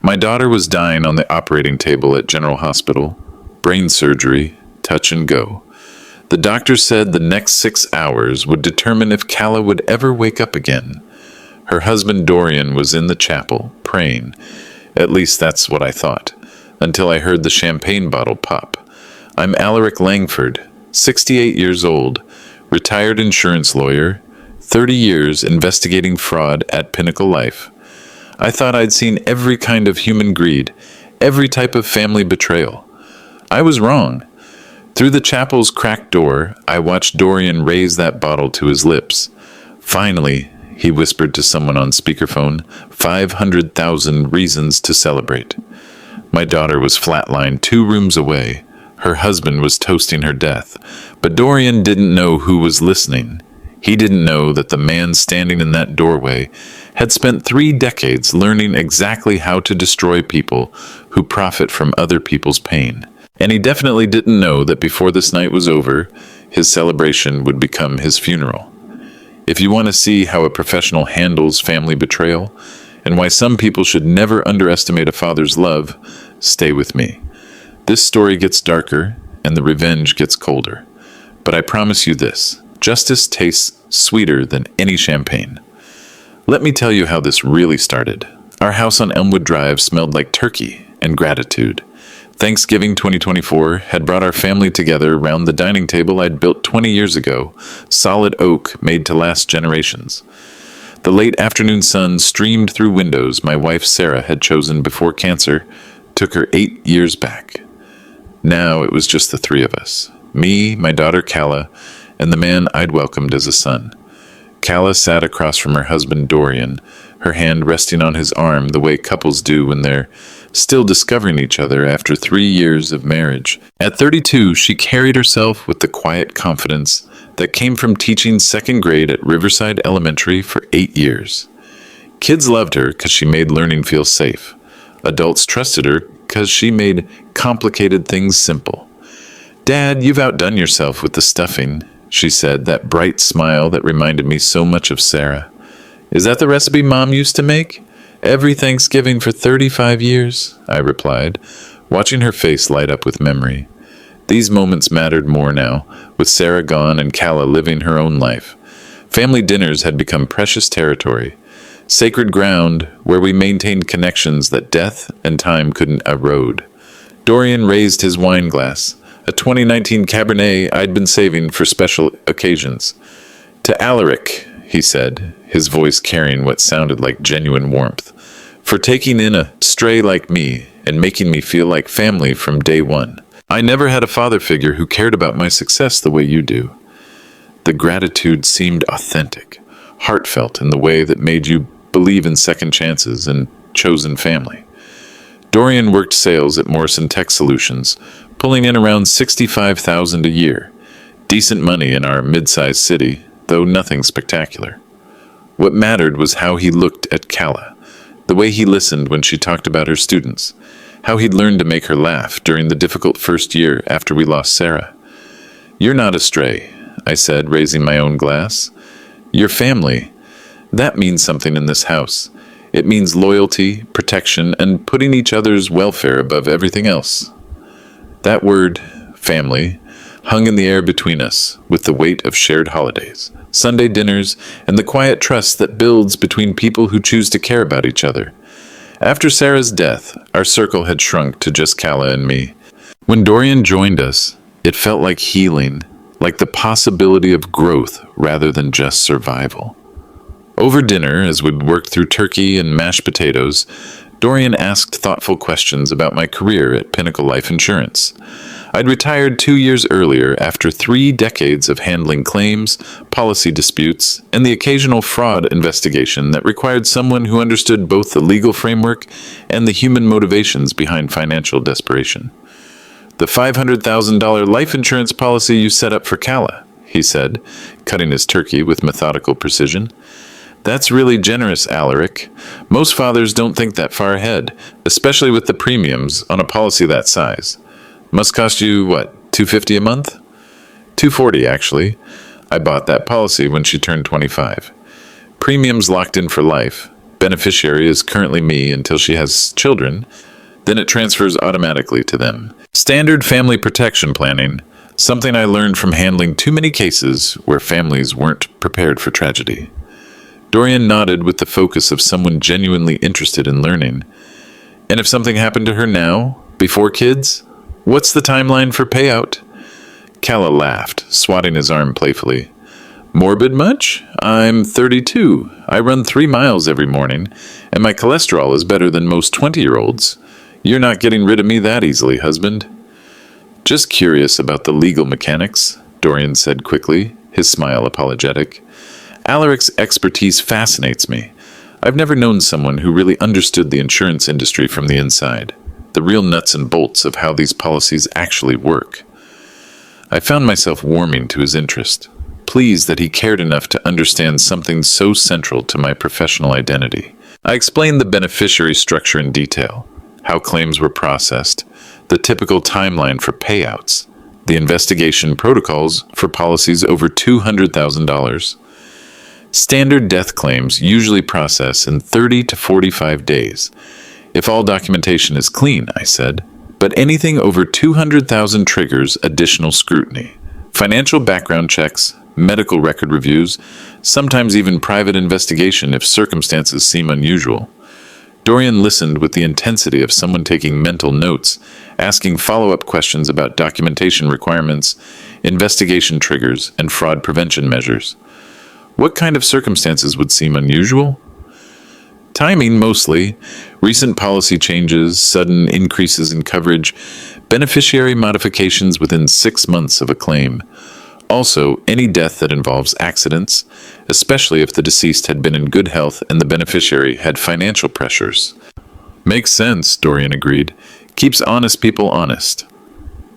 My daughter was dying on the operating table at General Hospital. Brain surgery, touch and go. The doctor said the next 6 hours would determine if Calla would ever wake up again. Her husband Dorian was in the chapel, praying. At least that's what I thought, until I heard the champagne bottle pop. I'm Alaric Langford, 68 years old, retired insurance lawyer, 30 years investigating fraud at Pinnacle Life. I thought I'd seen every kind of human greed, every type of family betrayal. I was wrong. Through the chapel's cracked door, I watched Dorian raise that bottle to his lips. Finally, he whispered to someone on speakerphone, 500,000 reasons to celebrate. My daughter was flatlined 2 rooms away. Her husband was toasting her death. But Dorian didn't know who was listening. He didn't know that the man standing in that doorway had spent 3 decades learning exactly how to destroy people who profit from other people's pain. And he definitely didn't know that before this night was over, his celebration would become his funeral. If you want to see how a professional handles family betrayal, and why some people should never underestimate a father's love, stay with me. This story gets darker, and the revenge gets colder. But I promise you this, justice tastes sweeter than any champagne. Let me tell you how this really started. Our house on Elmwood Drive smelled like turkey and gratitude. Thanksgiving 2024 had brought our family together around the dining table I'd built 20 years ago, solid oak made to last generations. The late afternoon sun streamed through windows my wife Sarah had chosen before cancer took her 8 years back. Now it was just the 3 of us, me, my daughter Calla, and the man I'd welcomed as a son. Calla sat across from her husband Dorian, her hand resting on his arm the way couples do when they're still discovering each other after 3 years of marriage. At 32, she carried herself with the quiet confidence that came from teaching 2nd grade at Riverside Elementary for 8 years. Kids loved her because she made learning feel safe. Adults trusted her because she made complicated things simple. "Dad, you've outdone yourself with the stuffing," she said, that bright smile that reminded me so much of Sarah. "Is that the recipe Mom used to make? Every Thanksgiving for 35 years, I replied, watching her face light up with memory. These moments mattered more now, with Sarah gone and Calla living her own life. Family dinners had become precious territory, sacred ground where we maintained connections that death and time couldn't erode. Dorian raised his wine glass, a 2019 Cabernet I'd been saving for special occasions. "To Alaric," he said, his voice carrying what sounded like genuine warmth, "for taking in a stray like me and making me feel like family from day one. I never had a father figure who cared about my success the way you do." The gratitude seemed authentic, heartfelt in the way that made you believe in second chances and chosen family. Dorian worked sales at Morrison Tech Solutions, pulling in around $65,000 a year. Decent money in our mid-sized city, though nothing spectacular. What mattered was how he looked at Calla, the way he listened when she talked about her students, how he'd learned to make her laugh during the difficult first year after we lost Sarah. "You're not a stray," I said, raising my own glass. "You're family. That means something in this house. It means loyalty, protection, and putting each other's welfare above everything else." That word, family, hung in the air between us with the weight of shared holidays, Sunday dinners, and the quiet trust that builds between people who choose to care about each other. After Sarah's death, our circle had shrunk to just Calla and me. When Dorian joined us, it felt like healing, like the possibility of growth rather than just survival. Over dinner, as we'd worked through turkey and mashed potatoes, Dorian asked thoughtful questions about my career at Pinnacle Life Insurance. I'd retired 2 years earlier after 3 decades of handling claims, policy disputes, and the occasional fraud investigation that required someone who understood both the legal framework and the human motivations behind financial desperation. "The $500,000 life insurance policy you set up for Calla," he said, cutting his turkey with methodical precision. "That's really generous, Alaric. Most fathers don't think that far ahead, especially with the premiums on a policy that size. Must cost you, what, $250 a month?" $240, actually. I bought that policy when she turned 25. Premiums locked in for life. Beneficiary is currently me until she has children, then it transfers automatically to them. Standard family protection planning, something I learned from handling too many cases where families weren't prepared for tragedy. Dorian nodded with the focus of someone genuinely interested in learning. And if something happened to her now, before kids, what's the timeline for payout? Calla laughed, swatting his arm playfully. Morbid much? I'm 32. I run 3 miles every morning, and my cholesterol is better than most 20-year-olds. You're not getting rid of me that easily, husband. Just curious about the legal mechanics, Dorian said quickly, his smile apologetic. Alaric's expertise fascinates me. I've never known someone who really understood the insurance industry from the inside, the real nuts and bolts of how these policies actually work. I found myself warming to his interest, pleased that he cared enough to understand something so central to my professional identity. I explained the beneficiary structure in detail, how claims were processed, the typical timeline for payouts, the investigation protocols for policies over $200,000. Standard death claims usually process in 30 to 45 days. If all documentation is clean, I said, but anything over 200,000 triggers additional scrutiny. Financial background checks, medical record reviews, sometimes even private investigation if circumstances seem unusual. Dorian listened with the intensity of someone taking mental notes, asking follow-up questions about documentation requirements, investigation triggers, and fraud prevention measures. What kind of circumstances would seem unusual? Timing, mostly. Recent policy changes, sudden increases in coverage, beneficiary modifications within 6 months of a claim. Also, any death that involves accidents, especially if the deceased had been in good health and the beneficiary had financial pressures. Makes sense, Dorian agreed. Keeps honest people honest.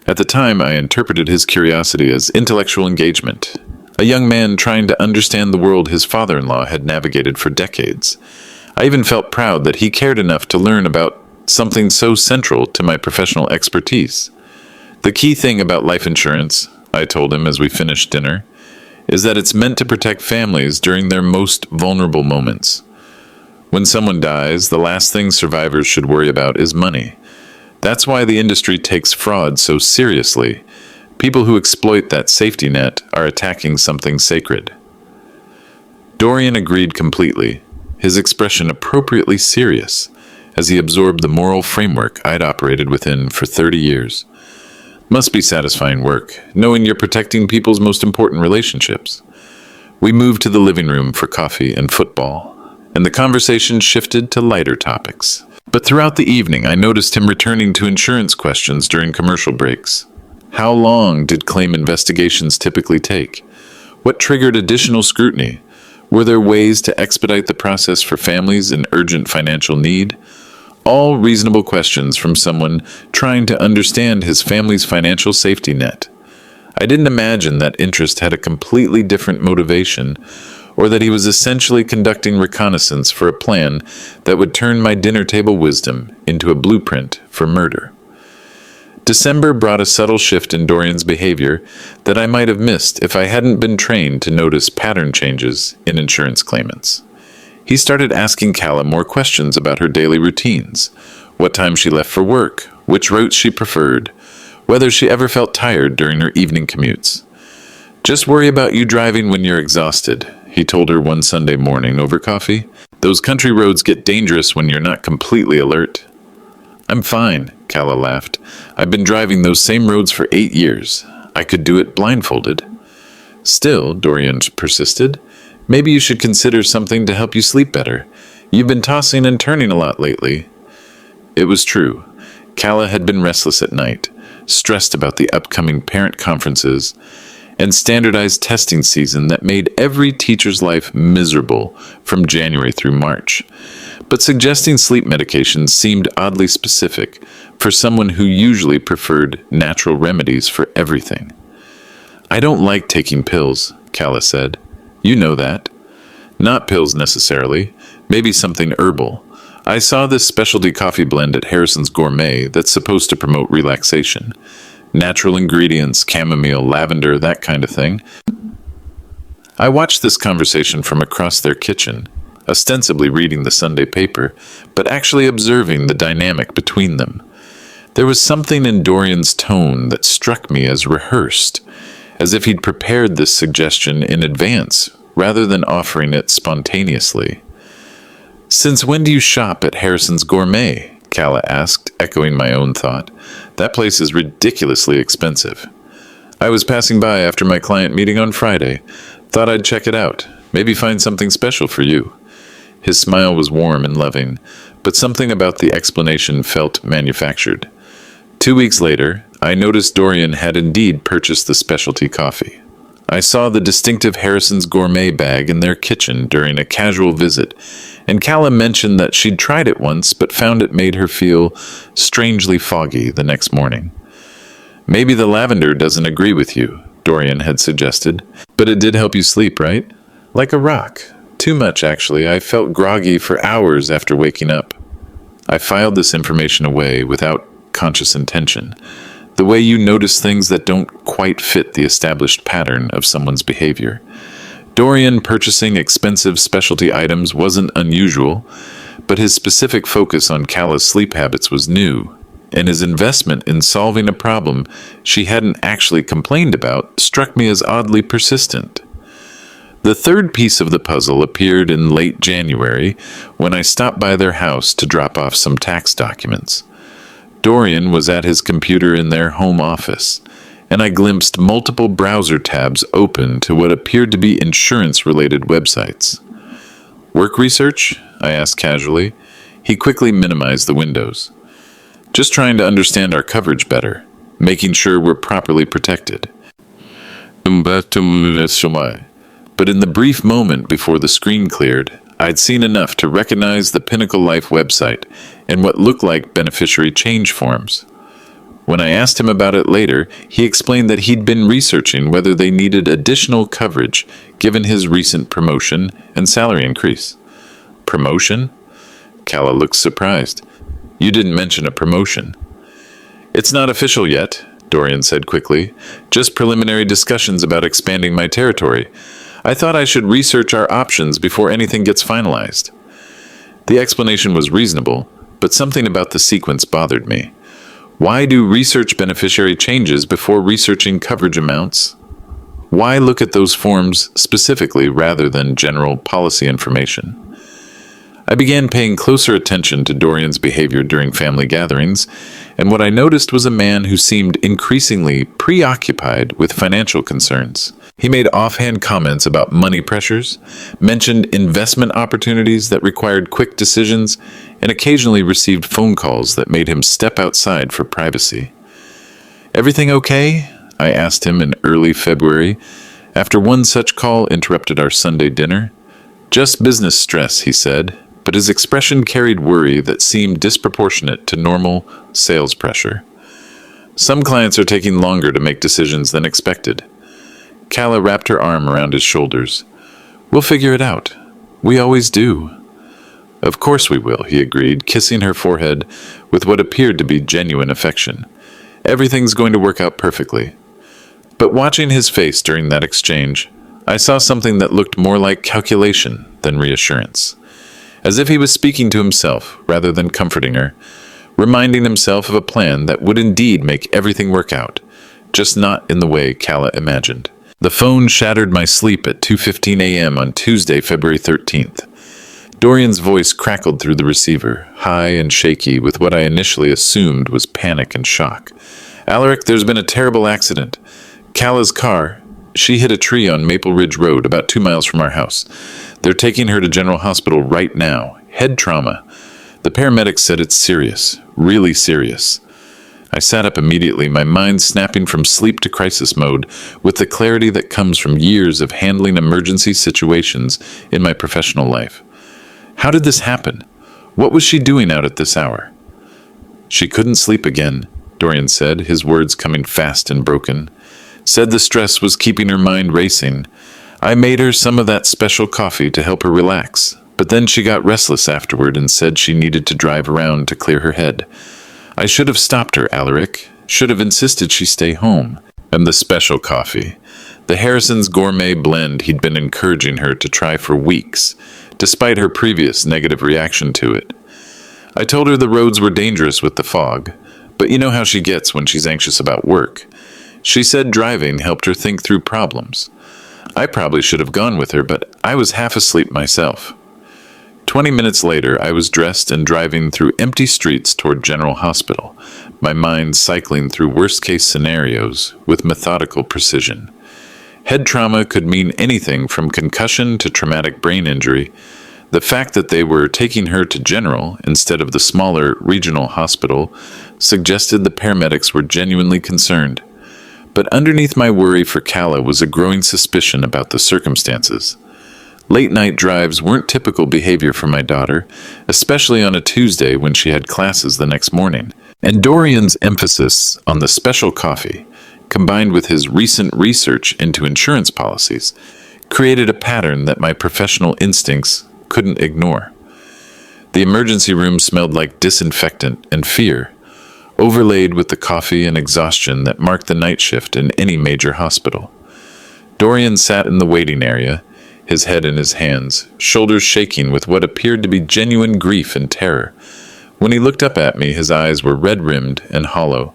At the time, I interpreted his curiosity as intellectual engagement, a young man trying to understand the world his father-in-law had navigated for decades. I even felt proud that he cared enough to learn about something so central to my professional expertise. The key thing about life insurance, I told him as we finished dinner, is that it's meant to protect families during their most vulnerable moments. When someone dies, the last thing survivors should worry about is money. That's why the industry takes fraud so seriously. People who exploit that safety net are attacking something sacred. Dorian agreed completely, his expression appropriately serious, as he absorbed the moral framework I'd operated within for 30 years. Must be satisfying work, knowing you're protecting people's most important relationships. We moved to the living room for coffee and football, and the conversation shifted to lighter topics. But throughout the evening, I noticed him returning to insurance questions during commercial breaks. How long did claim investigations typically take? What triggered additional scrutiny? Were there ways to expedite the process for families in urgent financial need? All reasonable questions from someone trying to understand his family's financial safety net. I didn't imagine that interest had a completely different motivation, or that he was essentially conducting reconnaissance for a plan that would turn my dinner table wisdom into a blueprint for murder. December brought a subtle shift in Dorian's behavior that I might have missed if I hadn't been trained to notice pattern changes in insurance claimants. He started asking Calla more questions about her daily routines, what time she left for work, which routes she preferred, whether she ever felt tired during her evening commutes. Just worry about you driving when you're exhausted, he told her one Sunday morning over coffee. Those country roads get dangerous when you're not completely alert. I'm fine, Calla laughed. I've been driving those same roads for 8 years. I could do it blindfolded. Still, Dorian persisted, maybe you should consider something to help you sleep better. You've been tossing and turning a lot lately. It was true. Calla had been restless at night, stressed about the upcoming parent conferences and standardized testing season that made every teacher's life miserable from January through March. But suggesting sleep medications seemed oddly specific for someone who usually preferred natural remedies for everything. I don't like taking pills, Calla said. You know that. Not pills necessarily, maybe something herbal. I saw this specialty coffee blend at Harrison's Gourmet that's supposed to promote relaxation. Natural ingredients, chamomile, lavender, that kind of thing. I watched this conversation from across their kitchen, ostensibly reading the Sunday paper, but actually observing the dynamic between them. There was something in Dorian's tone that struck me as rehearsed, as if he'd prepared this suggestion in advance, rather than offering it spontaneously. "Since when do you shop at Harrison's Gourmet?" Calla asked, echoing my own thought. "That place is ridiculously expensive." "I was passing by after my client meeting on Friday. Thought I'd check it out. Maybe find something special for you." His smile was warm and loving, but something about the explanation felt manufactured. 2 weeks later, I noticed Dorian had indeed purchased the specialty coffee. I saw the distinctive Harrison's Gourmet bag in their kitchen during a casual visit, and Calla mentioned that she'd tried it once but found it made her feel strangely foggy the next morning. "Maybe the lavender doesn't agree with you," Dorian had suggested. "But it did help you sleep, right?" "Like a rock. Too much, actually. I felt groggy for hours after waking up." I filed this information away without conscious intention. The way you notice things that don't quite fit the established pattern of someone's behavior. Dorian purchasing expensive specialty items wasn't unusual, but his specific focus on Calla's sleep habits was new, and his investment in solving a problem she hadn't actually complained about struck me as oddly persistent. The third piece of the puzzle appeared in late January when I stopped by their house to drop off some tax documents. Dorian was at his computer in their home office, and I glimpsed multiple browser tabs open to what appeared to be insurance-related websites. "Work research?" I asked casually. He quickly minimized the windows. "Just trying to understand our coverage better, making sure we're properly protected." But in the brief moment before the screen cleared, I'd seen enough to recognize the Pinnacle Life website and what looked like beneficiary change forms. When I asked him about it later, he explained that he'd been researching whether they needed additional coverage given his recent promotion and salary increase. "Promotion?" Calla looked surprised. "You didn't mention a promotion." "It's not official yet," Dorian said quickly. "Just preliminary discussions about expanding my territory. I thought I should research our options before anything gets finalized." The explanation was reasonable, but something about the sequence bothered me. Why do research beneficiary changes before researching coverage amounts? Why look at those forms specifically rather than general policy information? I began paying closer attention to Dorian's behavior during family gatherings, and what I noticed was a man who seemed increasingly preoccupied with financial concerns. He made offhand comments about money pressures, mentioned investment opportunities that required quick decisions, and occasionally received phone calls that made him step outside for privacy. "Everything okay?" I asked him in early February, after one such call interrupted our Sunday dinner. "Just business stress," he said, but his expression carried worry that seemed disproportionate to normal sales pressure. "Some clients are taking longer to make decisions than expected." Calla wrapped her arm around his shoulders. "We'll figure it out. We always do." "Of course we will," he agreed, kissing her forehead with what appeared to be genuine affection. "Everything's going to work out perfectly." But watching his face during that exchange, I saw something that looked more like calculation than reassurance. As if he was speaking to himself rather than comforting her, reminding himself of a plan that would indeed make everything work out, just not in the way Calla imagined. The phone shattered my sleep at 2:15 a.m. on Tuesday, February 13th. Dorian's voice crackled through the receiver, high and shaky with what I initially assumed was panic and shock. "Alaric, there's been a terrible accident. Calla's car, she hit a tree on Maple Ridge Road about 2 miles from our house. They're taking her to General Hospital right now. Head trauma. The paramedics said it's serious, really serious." I sat up immediately, my mind snapping from sleep to crisis mode with the clarity that comes from years of handling emergency situations in my professional life. How did this happen? What was she doing out at this hour? "She couldn't sleep again," Dorian said, his words coming fast and broken. "Said the stress was keeping her mind racing. I made her some of that special coffee to help her relax, but then she got restless afterward and said she needed to drive around to clear her head. I should have stopped her, Alaric. Should have insisted she stay home." And the special coffee. The Harrison's Gourmet blend he'd been encouraging her to try for weeks. despite her previous negative reaction to it. I told her the roads were dangerous with the fog, but you know how she gets when she's anxious about work. She said driving helped her think through problems. I probably should have gone with her, but I was half asleep myself. 20 minutes later, I was dressed and driving through empty streets toward General Hospital, my mind cycling through worst-case scenarios with methodical precision. Head trauma could mean anything from concussion to traumatic brain injury. The fact that they were taking her to General instead of the smaller regional hospital suggested the paramedics were genuinely concerned. But underneath my worry for Calla was a growing suspicion about the circumstances. Late-night drives weren't typical behavior for my daughter, especially on a Tuesday when she had classes the next morning. And Dorian's emphasis on the special coffee, combined with his recent research into insurance policies, created a pattern that my professional instincts couldn't ignore. The emergency room smelled like disinfectant and fear, overlaid with the coffee and exhaustion that marked the night shift in any major hospital. Dorian sat in the waiting area, his head in his hands, shoulders shaking with what appeared to be genuine grief and terror. When he looked up at me, his eyes were red-rimmed and hollow.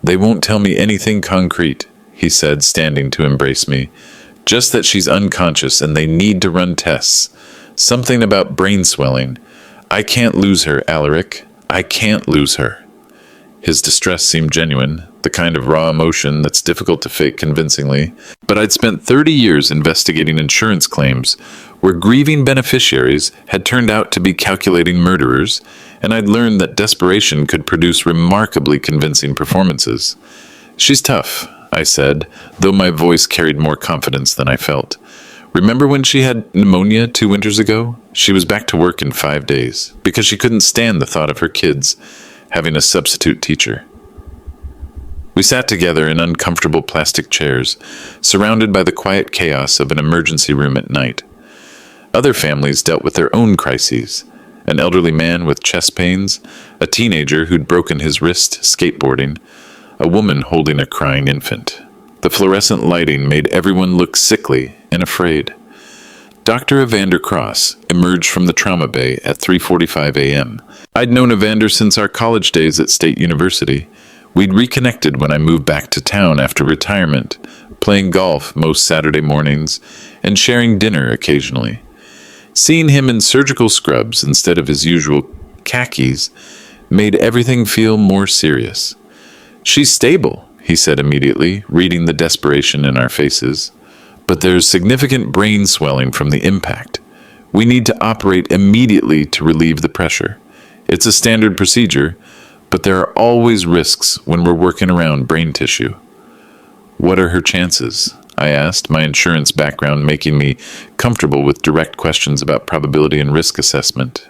"They won't tell me anything concrete," he said, standing to embrace me. "Just that she's unconscious and they need to run tests. Something about brain swelling. I can't lose her, Alaric. I can't lose her." His distress seemed genuine, the kind of raw emotion that's difficult to fake convincingly. But I'd spent 30 years investigating insurance claims where grieving beneficiaries had turned out to be calculating murderers, and I'd learned that desperation could produce remarkably convincing performances. "She's tough," I said, though my voice carried more confidence than I felt. "Remember when she had pneumonia 2 winters ago? She was back to work in 5 days, because she couldn't stand the thought of her kids having a substitute teacher." We sat together in uncomfortable plastic chairs, surrounded by the quiet chaos of an emergency room at night. Other families dealt with their own crises. An elderly man with chest pains, a teenager who'd broken his wrist skateboarding, a woman holding a crying infant. The fluorescent lighting made everyone look sickly and afraid. Dr. Evander Cross emerged from the trauma bay at 3:45 a.m. I'd known Evander since our college days at State University. We'd reconnected when I moved back to town after retirement, playing golf most Saturday mornings and sharing dinner occasionally. Seeing him in surgical scrubs instead of his usual khakis made everything feel more serious. "She's stable," he said immediately, reading the desperation in our faces. "But there's significant brain swelling from the impact. We need to operate immediately to relieve the pressure. It's a standard procedure, but there are always risks when we're working around brain tissue." "What are her chances?" I asked, my insurance background making me comfortable with direct questions about probability and risk assessment.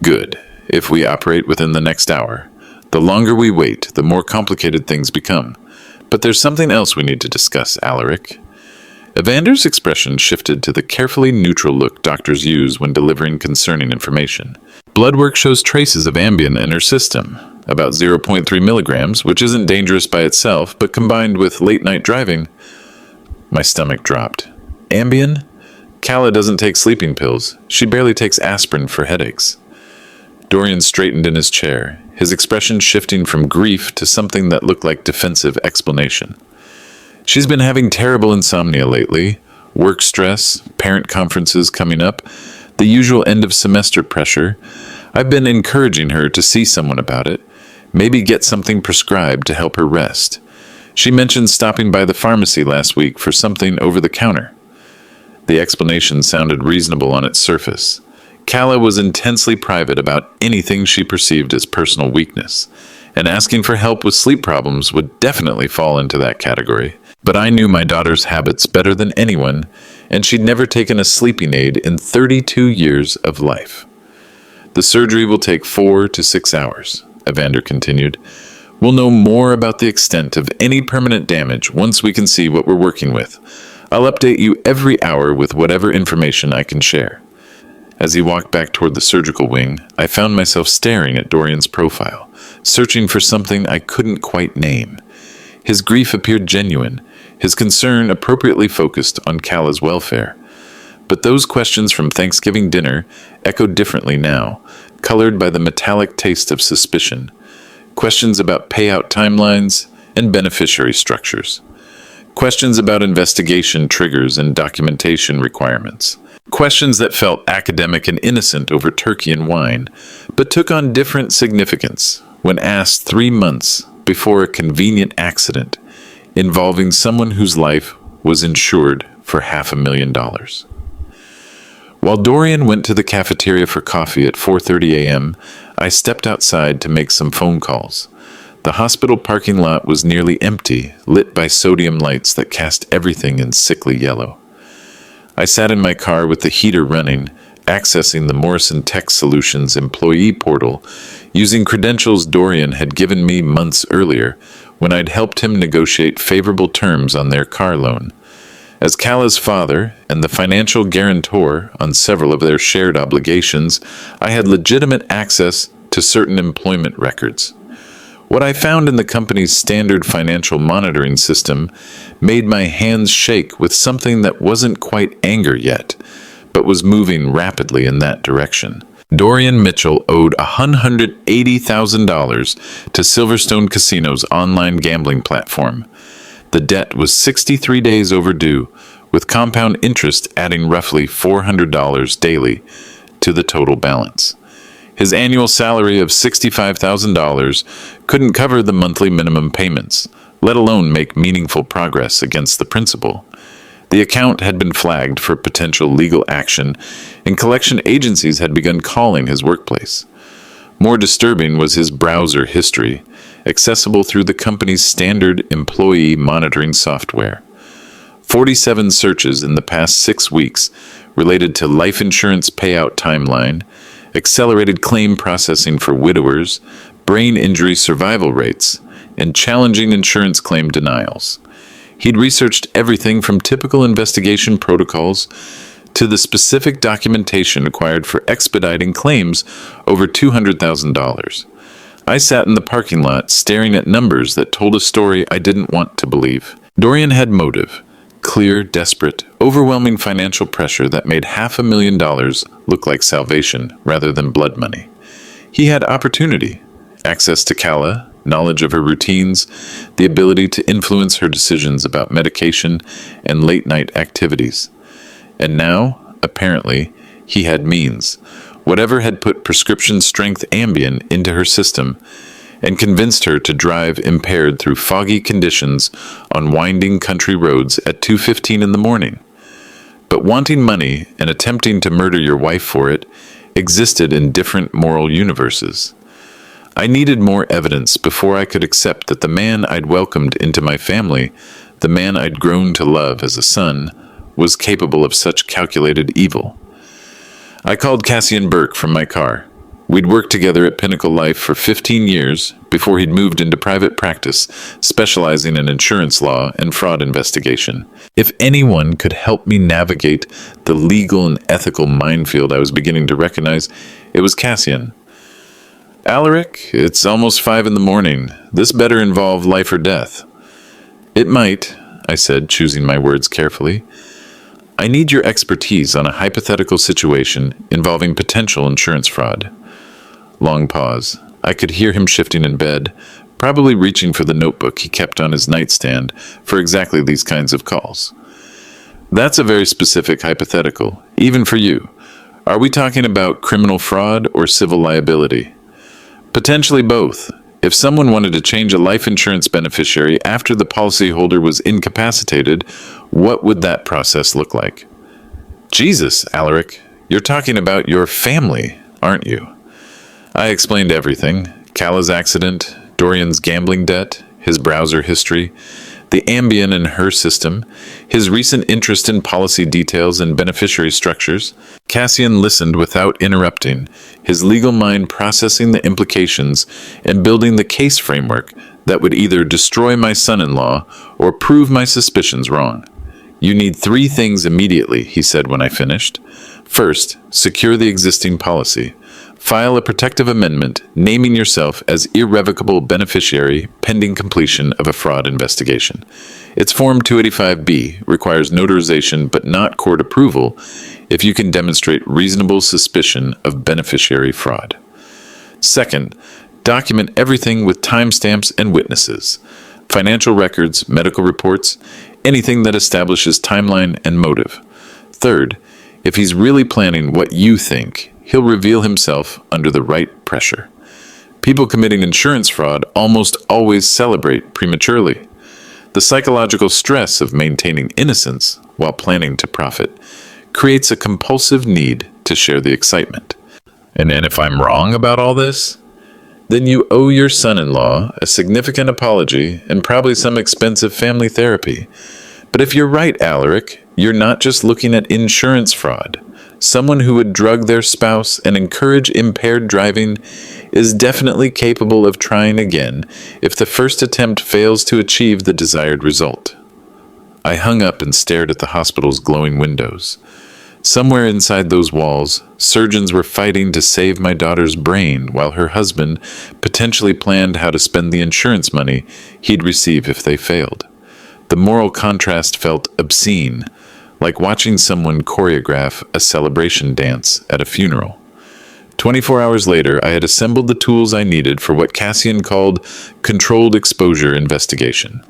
"Good, if we operate within the next hour. The longer we wait, the more complicated things become. But there's something else we need to discuss, Alaric." Evander's expression shifted to the carefully neutral look doctors use when delivering concerning information. "Blood work shows traces of Ambien in her system, about 0.3 milligrams, which isn't dangerous by itself, but combined with late-night driving..." My stomach dropped. "Ambien? Calla doesn't take sleeping pills. She barely takes aspirin for headaches." Dorian straightened in his chair, his expression shifting from grief to something that looked like defensive explanation. "She's been having terrible insomnia lately, work stress, parent conferences coming up, the usual end-of-semester pressure. I've been encouraging her to see someone about it, maybe get something prescribed to help her rest. She mentioned stopping by the pharmacy last week for something over-the-counter." The explanation sounded reasonable on its surface. Calla was intensely private about anything she perceived as personal weakness, and asking for help with sleep problems would definitely fall into that category. But I knew my daughter's habits better than anyone, and she'd never taken a sleeping aid in 32 years of life. "The surgery will take 4 to 6 hours, Evander continued. "We'll know more about the extent of any permanent damage once we can see what we're working with. I'll update you every hour with whatever information I can share." As he walked back toward the surgical wing, I found myself staring at Dorian's profile, searching for something I couldn't quite name. His grief appeared genuine, his concern appropriately focused on Calla's welfare. But those questions from Thanksgiving dinner echoed differently now, colored by the metallic taste of suspicion. Questions about payout timelines and beneficiary structures. Questions about investigation triggers and documentation requirements. Questions that felt academic and innocent over turkey and wine, but took on different significance when asked 3 months before a convenient accident involving someone whose life was insured for $500,000. While Dorian went to the cafeteria for coffee at 4:30 a.m., I stepped outside to make some phone calls. The hospital parking lot was nearly empty, lit by sodium lights that cast everything in sickly yellow. I sat in my car with the heater running, accessing the Morrison Tech Solutions employee portal, using credentials Dorian had given me months earlier when I'd helped him negotiate favorable terms on their car loan. As Kala's father and the financial guarantor on several of their shared obligations, I had legitimate access to certain employment records. What I found in the company's standard financial monitoring system made my hands shake with something that wasn't quite anger yet, but was moving rapidly in that direction. Dorian Mitchell owed $180,000 to Silverstone Casino's online gambling platform. The debt was 63 days overdue, with compound interest adding roughly $400 daily to the total balance. His annual salary of $65,000 couldn't cover the monthly minimum payments, let alone make meaningful progress against the principal. The account had been flagged for potential legal action, and collection agencies had begun calling his workplace. More disturbing was his browser history, accessible through the company's standard employee monitoring software. 47 searches in the past 6 weeks related to life insurance payout timeline, accelerated claim processing for widowers, brain injury survival rates, and challenging insurance claim denials. He'd researched everything from typical investigation protocols to the specific documentation required for expediting claims over $200,000. I sat in the parking lot staring at numbers that told a story I didn't want to believe. Dorian had motive. Clear, desperate, overwhelming financial pressure that made $500,000 look like salvation rather than blood money. He had opportunity, access to Kala, knowledge of her routines, the ability to influence her decisions about medication and late-night activities. And now, apparently, he had means. Whatever had put prescription-strength Ambien into her system and convinced her to drive impaired through foggy conditions on winding country roads at 2:15 in the morning. But wanting money and attempting to murder your wife for it existed in different moral universes. I needed more evidence before I could accept that the man I'd welcomed into my family, the man I'd grown to love as a son, was capable of such calculated evil. I called Cassian Burke from my car. We'd worked together at Pinnacle Life for 15 years before he'd moved into private practice, specializing in insurance law and fraud investigation. If anyone could help me navigate the legal and ethical minefield I was beginning to recognize, it was Cassian. Alaric, it's almost 5 in the morning. This better involve life or death. It might, I said, choosing my words carefully. I need your expertise on a hypothetical situation involving potential insurance fraud. Long pause. I could hear him shifting in bed, probably reaching for the notebook he kept on his nightstand for exactly these kinds of calls. That's a very specific hypothetical, even for you. Are we talking about criminal fraud or civil liability? Potentially both. If someone wanted to change a life insurance beneficiary after the policyholder was incapacitated, what would that process look like? Jesus, Alaric, you're talking about your family, aren't you? I explained everything. Kala's accident, Dorian's gambling debt, his browser history, the Ambien in her system, his recent interest in policy details and beneficiary structures. Cassian listened without interrupting, his legal mind processing the implications and building the case framework that would either destroy my son-in-law or prove my suspicions wrong. You need 3 things immediately, he said when I finished. First, secure the existing policy. File a protective amendment naming yourself as irrevocable beneficiary pending completion of a fraud investigation. It's Form 285B, requires notarization but not court approval if you can demonstrate reasonable suspicion of beneficiary fraud. Second, document everything with timestamps and witnesses. Financial records, medical reports, anything that establishes timeline and motive. Third, if he's really planning what you think, he'll reveal himself under the right pressure. People committing insurance fraud almost always celebrate prematurely. The psychological stress of maintaining innocence while planning to profit creates a compulsive need to share the excitement. And if I'm wrong about all this, then you owe your son-in-law a significant apology and probably some expensive family therapy. But if you're right, Alaric, you're not just looking at insurance fraud. Someone who would drug their spouse and encourage impaired driving is definitely capable of trying again if the first attempt fails to achieve the desired result. I hung up and stared at the hospital's glowing windows. Somewhere inside those walls, surgeons were fighting to save my daughter's brain while her husband potentially planned how to spend the insurance money he'd receive if they failed. The moral contrast felt obscene, like watching someone choreograph a celebration dance at a funeral. 24 hours later, I had assembled the tools I needed for what Cassian called controlled exposure investigation.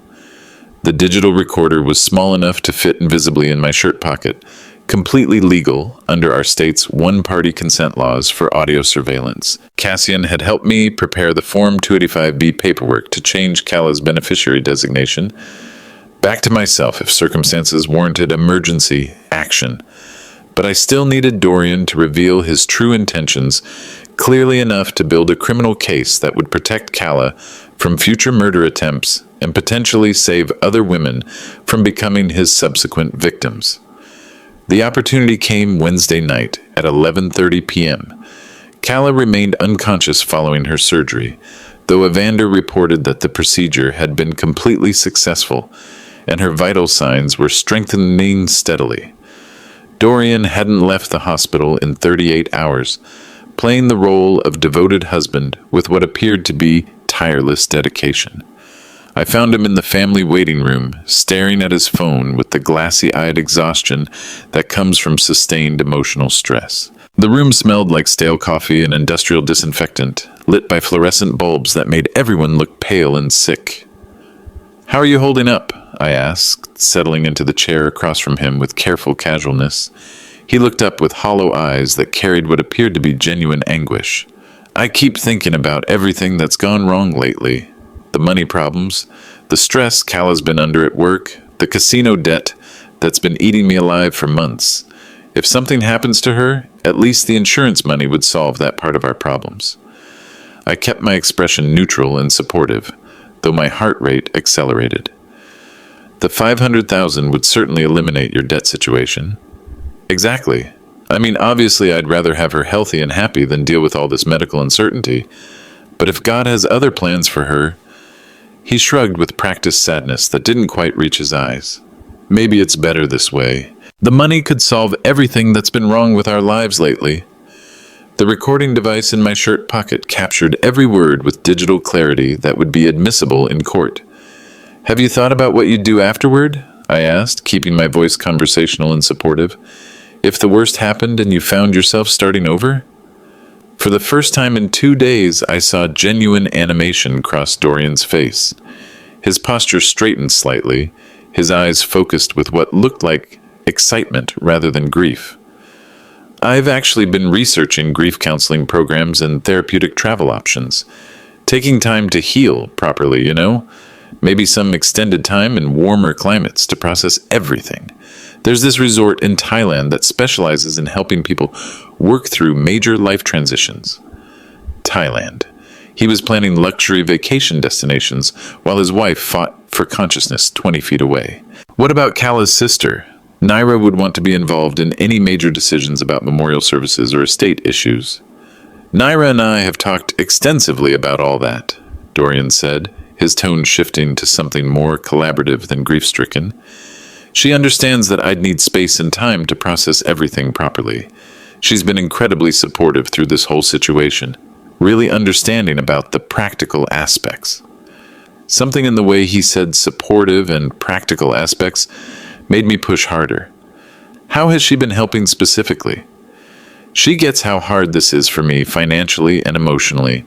The digital recorder was small enough to fit invisibly in my shirt pocket, completely legal under our state's one-party consent laws for audio surveillance. Cassian had helped me prepare the Form 285B paperwork to change Cala's beneficiary designation back to myself if circumstances warranted emergency action. But I still needed Dorian to reveal his true intentions clearly enough to build a criminal case that would protect Cala from future murder attempts and potentially save other women from becoming his subsequent victims. The opportunity came Wednesday night at 11:30 p.m. Cala remained unconscious following her surgery, though Evander reported that the procedure had been completely successful and her vital signs were strengthening steadily. Dorian hadn't left the hospital in 38 hours, playing the role of devoted husband with what appeared to be tireless dedication. I found him in the family waiting room, staring at his phone with the glassy-eyed exhaustion that comes from sustained emotional stress. The room smelled like stale coffee and industrial disinfectant, lit by fluorescent bulbs that made everyone look pale and sick. "How are you holding up?" I asked, settling into the chair across from him with careful casualness. He looked up with hollow eyes that carried what appeared to be genuine anguish. "I keep thinking about everything that's gone wrong lately. The money problems, the stress Cala's been under at work, the casino debt that's been eating me alive for months. If something happens to her, at least the insurance money would solve that part of our problems." I kept my expression neutral and supportive, though my heart rate accelerated. "The 500,000 would certainly eliminate your debt situation." "Exactly. I mean, obviously I'd rather have her healthy and happy than deal with all this medical uncertainty. But if God has other plans for her..." He shrugged with practiced sadness that didn't quite reach his eyes. "Maybe it's better this way. The money could solve everything that's been wrong with our lives lately." The recording device in my shirt pocket captured every word with digital clarity that would be admissible in court. "Have you thought about what you'd do afterward?" I asked, keeping my voice conversational and supportive. "If the worst happened and you found yourself starting over?" For the first time in 2 days, I saw genuine animation cross Dorian's face. His posture straightened slightly, his eyes focused with what looked like excitement rather than grief. "I've actually been researching grief counseling programs and therapeutic travel options. Taking time to heal properly, you know? Maybe some extended time in warmer climates to process everything. There's this resort in Thailand that specializes in helping people work through major life transitions." Thailand. He was planning luxury vacation destinations while his wife fought for consciousness 20 feet away. "What about Cala's sister? Naira would want to be involved in any major decisions about memorial services or estate issues." "Naira and I have talked extensively about all that," Dorian said, his tone shifting to something more collaborative than grief-stricken. "She understands that I'd need space and time to process everything properly. She's been incredibly supportive through this whole situation, really understanding about the practical aspects. Something in the way he said supportive and practical aspects made me push harder. How has she been helping specifically? She gets how hard this is for me financially and emotionally.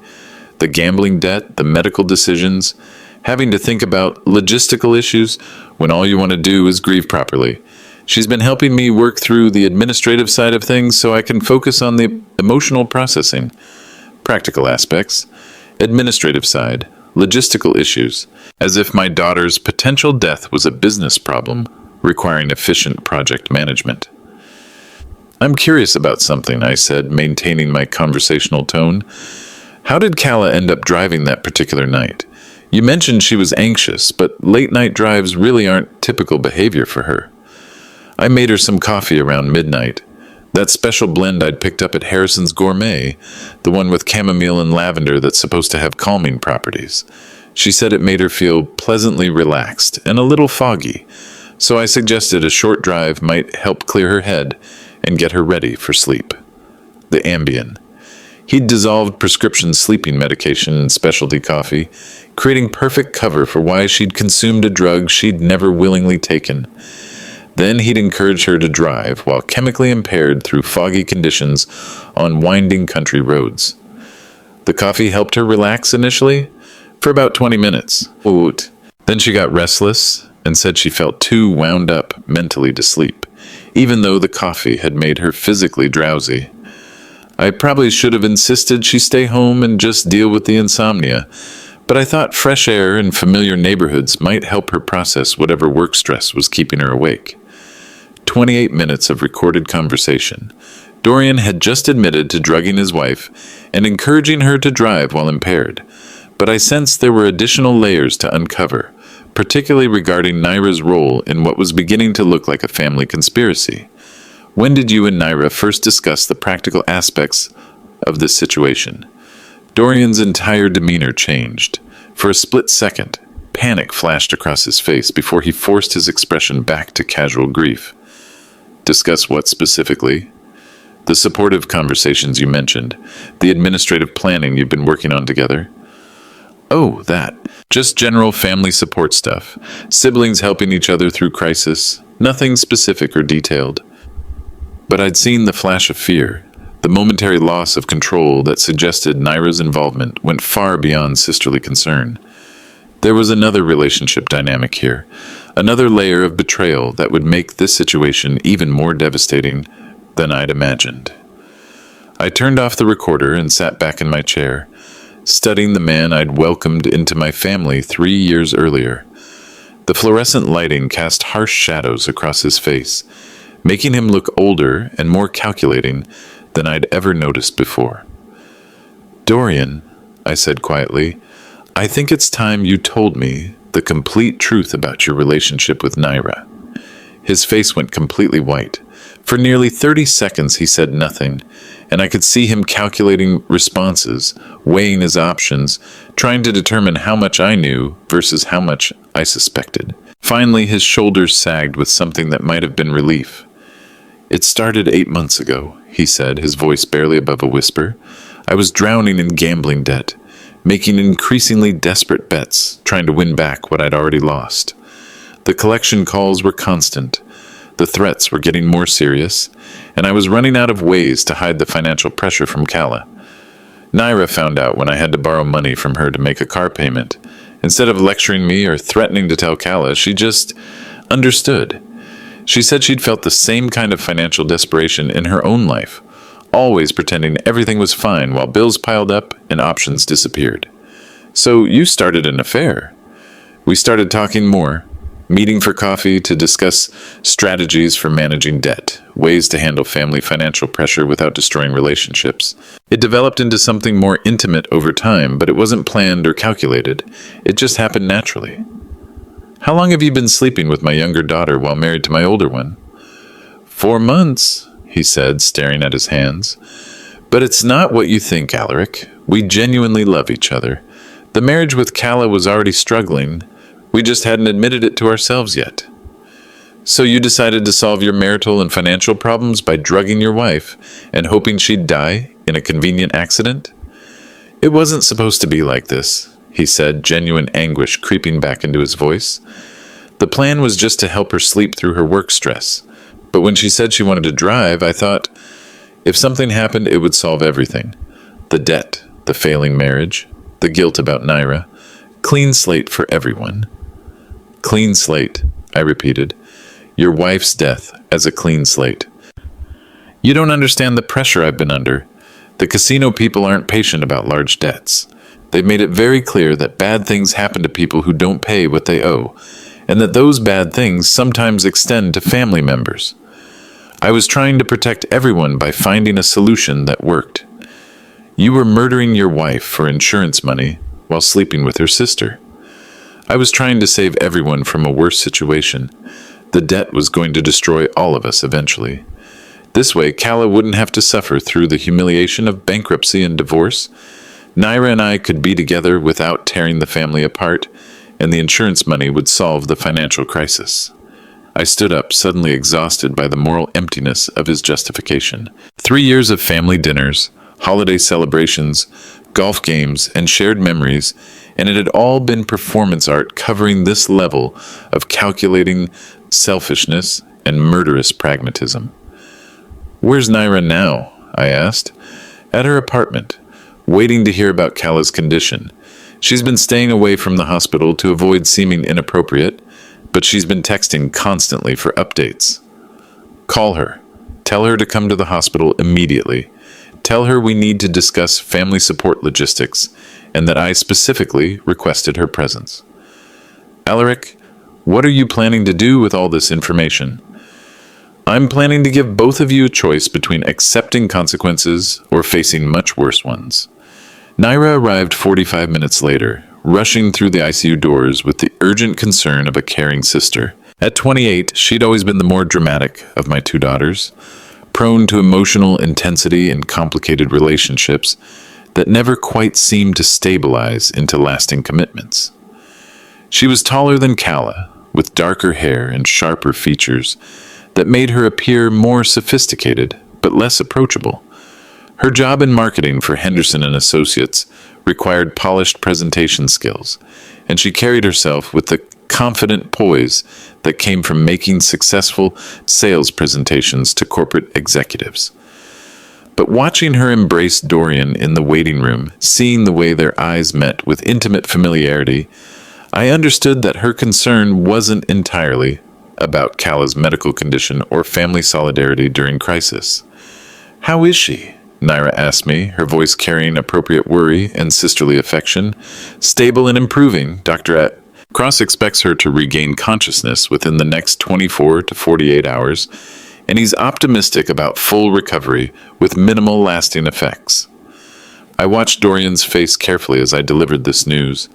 The gambling debt, the medical decisions, having to think about logistical issues when all you want to do is grieve properly. She's been helping me work through the administrative side of things so I can focus on the emotional processing, practical aspects, administrative side, logistical issues, as if my daughter's potential death was a business problem requiring efficient project management. I'm curious about something, I said, maintaining my conversational tone. How did Calla end up driving that particular night? You mentioned she was anxious, but late-night drives really aren't typical behavior for her. I made her some coffee around midnight. That special blend I'd picked up at Harrison's Gourmet, the one with chamomile and lavender that's supposed to have calming properties. She said it made her feel pleasantly relaxed and a little foggy, so I suggested a short drive might help clear her head and get her ready for sleep. The Ambien. He'd dissolved prescription sleeping medication in specialty coffee, creating perfect cover for why she'd consumed a drug she'd never willingly taken. Then he'd encourage her to drive while chemically impaired through foggy conditions on winding country roads. The coffee helped her relax initially, for about 20 minutes. Then she got restless and said she felt too wound up mentally to sleep, even though the coffee had made her physically drowsy. I probably should have insisted she stay home and just deal with the insomnia, but I thought fresh air and familiar neighborhoods might help her process whatever work stress was keeping her awake. 28 minutes of recorded conversation. Dorian had just admitted to drugging his wife and encouraging her to drive while impaired, but I sensed there were additional layers to uncover, particularly regarding Naira's role in what was beginning to look like a family conspiracy. When did you and Naira first discuss the practical aspects of this situation? Dorian's entire demeanor changed. For a split second, panic flashed across his face before he forced his expression back to casual grief. Discuss what specifically? The supportive conversations you mentioned, the administrative planning you've been working on together. Oh, that. Just general family support stuff. Siblings helping each other through crisis. Nothing specific or detailed. But I'd seen the flash of fear, the momentary loss of control that suggested Naira's involvement went far beyond sisterly concern. There was another relationship dynamic here, another layer of betrayal that would make this situation even more devastating than I'd imagined. I turned off the recorder and sat back in my chair, studying the man I'd welcomed into my family 3 years earlier. The fluorescent lighting cast harsh shadows across his face, making him look older and more calculating than I'd ever noticed before. Dorian, I said quietly, I think it's time you told me the complete truth about your relationship with Naira. His face went completely white. For nearly 30 seconds he said nothing, and I could see him calculating responses, weighing his options, trying to determine how much I knew versus how much I suspected. Finally, his shoulders sagged with something that might have been relief. It started 8 months ago, he said, his voice barely above a whisper. I was drowning in gambling debt, making increasingly desperate bets, trying to win back what I'd already lost. The collection calls were constant. The threats were getting more serious, and I was running out of ways to hide the financial pressure from Calla. Naira found out when I had to borrow money from her to make a car payment. Instead of lecturing me or threatening to tell Calla, she just understood. She said she'd felt the same kind of financial desperation in her own life, always pretending everything was fine while bills piled up and options disappeared. So you started an affair. We started talking more, meeting for coffee to discuss strategies for managing debt, ways to handle family financial pressure without destroying relationships. It developed into something more intimate over time, but it wasn't planned or calculated. It just happened naturally. How long have you been sleeping with my younger daughter while married to my older one? 4 months, he said, staring at his hands. But it's not what you think, Alaric. We genuinely love each other. The marriage with Calla was already struggling. We just hadn't admitted it to ourselves yet. So you decided to solve your marital and financial problems by drugging your wife and hoping she'd die in a convenient accident? It wasn't supposed to be like this, he said, genuine anguish creeping back into his voice. The plan was just to help her sleep through her work stress. But when she said she wanted to drive, I thought, if something happened, it would solve everything. The debt, the failing marriage, the guilt about Naira. Clean slate for everyone. Clean slate, I repeated. Your wife's death as a clean slate. You don't understand the pressure I've been under. The casino people aren't patient about large debts. They've made it very clear that bad things happen to people who don't pay what they owe, and that those bad things sometimes extend to family members. I was trying to protect everyone by finding a solution that worked. You were murdering your wife for insurance money while sleeping with her sister. I was trying to save everyone from a worse situation. The debt was going to destroy all of us eventually. This way, Kala wouldn't have to suffer through the humiliation of bankruptcy and divorce. Naira and I could be together without tearing the family apart, and the insurance money would solve the financial crisis. I stood up, suddenly exhausted by the moral emptiness of his justification. 3 years of family dinners, holiday celebrations, golf games, and shared memories, and it had all been performance art covering this level of calculating selfishness and murderous pragmatism. Where's Naira now? I asked. At her apartment, waiting to hear about Kala's condition. She's been staying away from the hospital to avoid seeming inappropriate, but she's been texting constantly for updates. Call her. Tell her to come to the hospital immediately. Tell her we need to discuss family support logistics, and that I specifically requested her presence. Alaric, what are you planning to do with all this information? I'm planning to give both of you a choice between accepting consequences or facing much worse ones. Naira arrived 45 minutes later, rushing through the ICU doors with the urgent concern of a caring sister. At 28, she'd always been the more dramatic of my two daughters, prone to emotional intensity and complicated relationships that never quite seemed to stabilize into lasting commitments. She was taller than Kala, with darker hair and sharper features that made her appear more sophisticated but less approachable. Her job in marketing for Henderson and Associates required polished presentation skills, and she carried herself with the confident poise that came from making successful sales presentations to corporate executives. But watching her embrace Dorian in the waiting room, seeing the way their eyes met with intimate familiarity, I understood that her concern wasn't entirely about Kala's medical condition or family solidarity during crisis. How is she? Naira asked me, her voice carrying appropriate worry and sisterly affection. Stable and improving, Dr. Cross expects her to regain consciousness within the next 24 to 48 hours, and he's optimistic about full recovery with minimal lasting effects. I watched Dorian's face carefully as I delivered this news.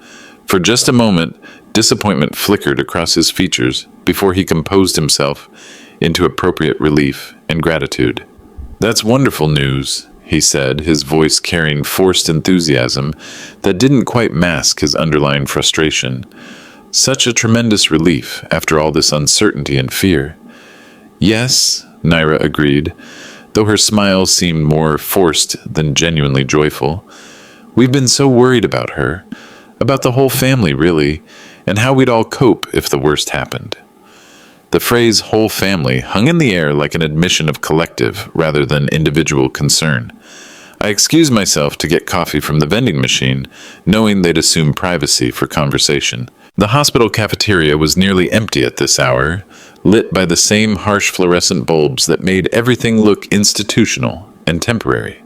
For just a moment, disappointment flickered across his features before he composed himself into appropriate relief and gratitude. That's wonderful news, he said, his voice carrying forced enthusiasm that didn't quite mask his underlying frustration. Such a tremendous relief after all this uncertainty and fear. Yes, Naira agreed, though her smile seemed more forced than genuinely joyful. We've been so worried about her, about the whole family really, and how we'd all cope if the worst happened. The phrase whole family hung in the air like an admission of collective rather than individual concern. I excused myself to get coffee from the vending machine, knowing they'd assume privacy for conversation. The hospital cafeteria was nearly empty at this hour, lit by the same harsh fluorescent bulbs that made everything look institutional and temporary.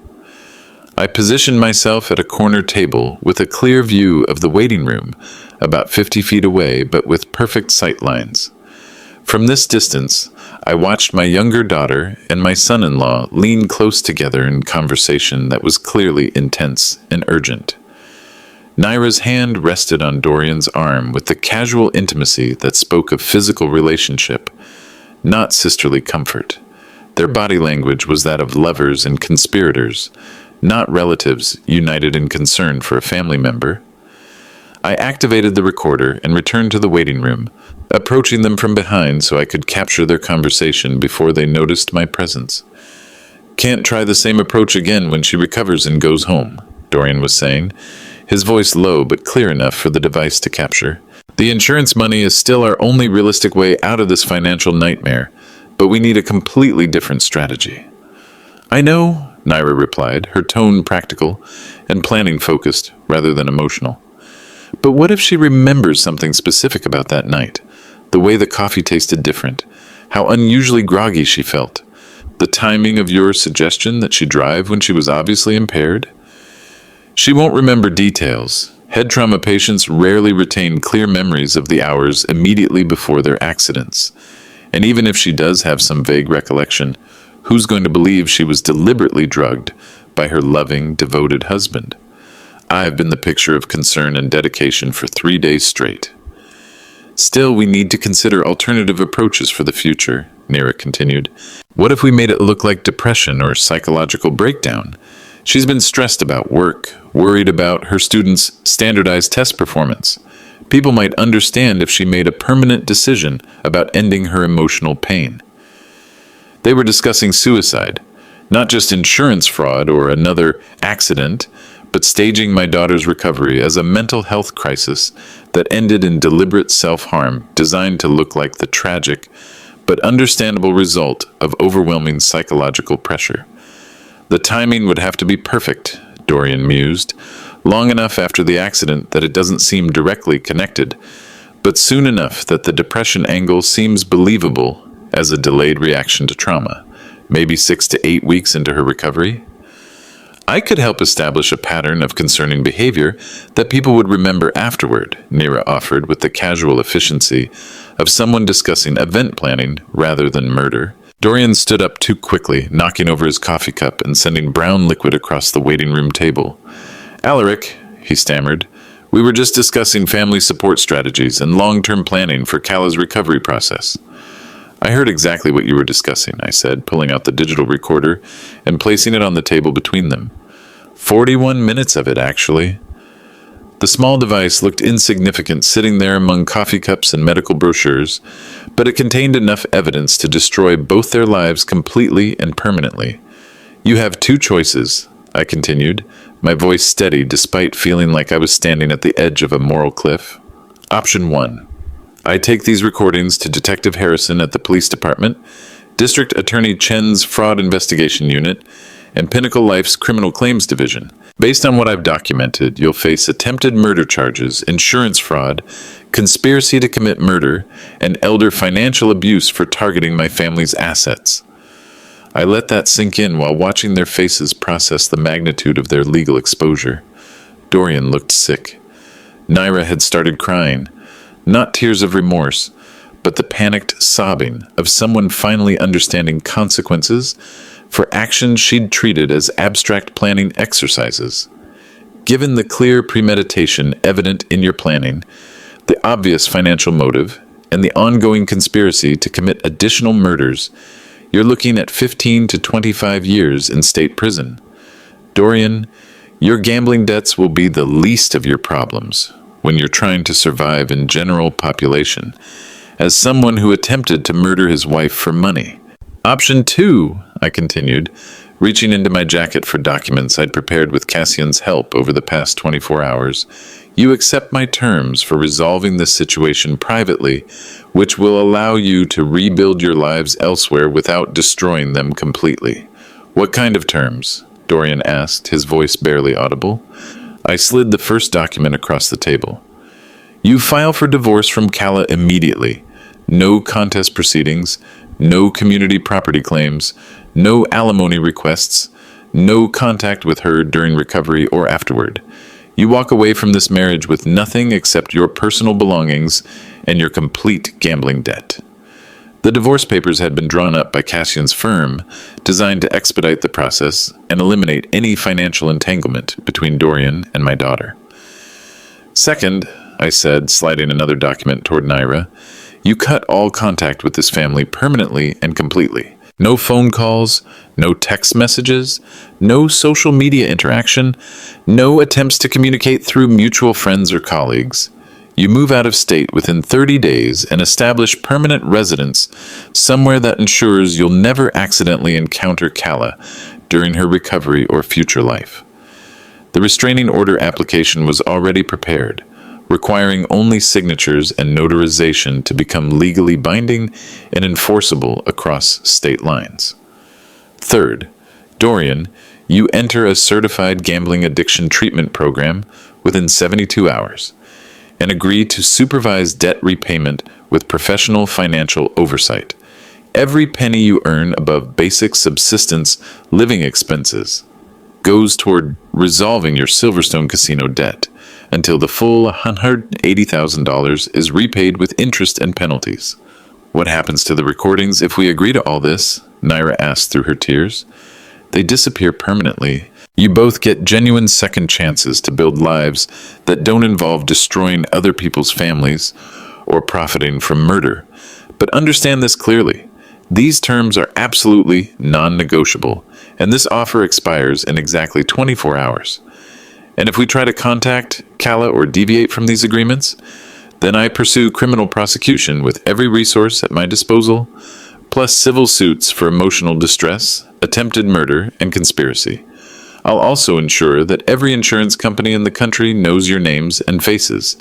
I positioned myself at a corner table with a clear view of the waiting room, about 50 feet away but with perfect sight lines. From this distance, I watched my younger daughter and my son-in-law lean close together in conversation that was clearly intense and urgent. Naira's hand rested on Dorian's arm with the casual intimacy that spoke of physical relationship, not sisterly comfort. Their body language was that of lovers and conspirators, not relatives united in concern for a family member. I activated the recorder and returned to the waiting room, approaching them from behind so I could capture their conversation before they noticed my presence. "Can't try the same approach again when she recovers and goes home," Dorian was saying, his voice low but clear enough for the device to capture. "The insurance money is still our only realistic way out of this financial nightmare, but we need a completely different strategy." "I know," Naira replied, her tone practical and planning-focused rather than emotional. "But what if she remembers something specific about that night? The way the coffee tasted different, how unusually groggy she felt, the timing of your suggestion that she drive when she was obviously impaired?" "She won't remember details. Head trauma patients rarely retain clear memories of the hours immediately before their accidents. And even if she does have some vague recollection, who's going to believe she was deliberately drugged by her loving, devoted husband? I've been the picture of concern and dedication for 3 days straight." "Still, we need to consider alternative approaches for the future," Naira continued. "What if we made it look like depression or psychological breakdown? She's been stressed about work, worried about her students' standardized test performance. People might understand if she made a permanent decision about ending her emotional pain." They were discussing suicide, not just insurance fraud or another accident, but staging my daughter's recovery as a mental health crisis that ended in deliberate self-harm designed to look like the tragic but understandable result of overwhelming psychological pressure. "The timing would have to be perfect," Dorian mused, "long enough after the accident that it doesn't seem directly connected, but soon enough that the depression angle seems believable as a delayed reaction to trauma, maybe 6 to 8 weeks into her recovery." "I could help establish a pattern of concerning behavior that people would remember afterward," Naira offered with the casual efficiency of someone discussing event planning rather than murder. Dorian stood up too quickly, knocking over his coffee cup and sending brown liquid across the waiting room table. "Alaric," he stammered, "we were just discussing family support strategies and long-term planning for Kala's recovery process." "I heard exactly what you were discussing," I said, pulling out the digital recorder and placing it on the table between them. 41 minutes of it, actually. The small device looked insignificant sitting there among coffee cups and medical brochures, but it contained enough evidence to destroy both their lives completely and permanently. "You have 2 choices," I continued, my voice steady despite feeling like I was standing at the edge of a moral cliff. "Option 1. I take these recordings to Detective Harrison at the police department, District Attorney Chen's fraud investigation unit, and Pinnacle Life's criminal claims division. Based on what I've documented, you'll face attempted murder charges, insurance fraud, conspiracy to commit murder, and elder financial abuse for targeting my family's assets." I let that sink in while watching their faces process the magnitude of their legal exposure. Dorian looked sick. Naira had started crying. Not tears of remorse, but the panicked sobbing of someone finally understanding consequences for actions she'd treated as abstract planning exercises. "Given the clear premeditation evident in your planning, the obvious financial motive, and the ongoing conspiracy to commit additional murders, you're looking at 15 to 25 years in state prison. Dorian, your gambling debts will be the least of your problems when you're trying to survive in general population, as someone who attempted to murder his wife for money." "Option 2, I continued, reaching into my jacket for documents I'd prepared with Cassian's help over the past 24 hours. "You accept my terms for resolving this situation privately, which will allow you to rebuild your lives elsewhere without destroying them completely." "What kind of terms?" Dorian asked, his voice barely audible. I slid the first document across the table. "You file for divorce from Kala immediately. No contest proceedings, no community property claims, no alimony requests, no contact with her during recovery or afterward. You walk away from this marriage with nothing except your personal belongings and your complete gambling debt." The divorce papers had been drawn up by Cassian's firm, designed to expedite the process and eliminate any financial entanglement between Dorian and my daughter. "Second," I said, sliding another document toward Naira, "you cut all contact with this family permanently and completely. No phone calls, no text messages, no social media interaction, no attempts to communicate through mutual friends or colleagues. You move out of state within 30 days and establish permanent residence somewhere that ensures you'll never accidentally encounter Kala during her recovery or future life. The restraining order application was already prepared, requiring only signatures and notarization to become legally binding and enforceable across state lines. Third, Dorian, you enter a certified gambling addiction treatment program within 72 hours and agree to supervise debt repayment with professional financial oversight. Every penny you earn above basic subsistence living expenses goes toward resolving your Silverstone Casino debt until the full $180,000 is repaid with interest and penalties. What happens to the recordings if we agree to all this? Naira asked through her tears. They disappear permanently. You both get genuine second chances to build lives that don't involve destroying other people's families or profiting from murder. But understand this clearly. These terms are absolutely non-negotiable, and this offer expires in exactly 24 hours. And if we try to contact Kala or deviate from these agreements, then I pursue criminal prosecution with every resource at my disposal, plus civil suits for emotional distress, attempted murder, and conspiracy. I'll also ensure that every insurance company in the country knows your names and faces,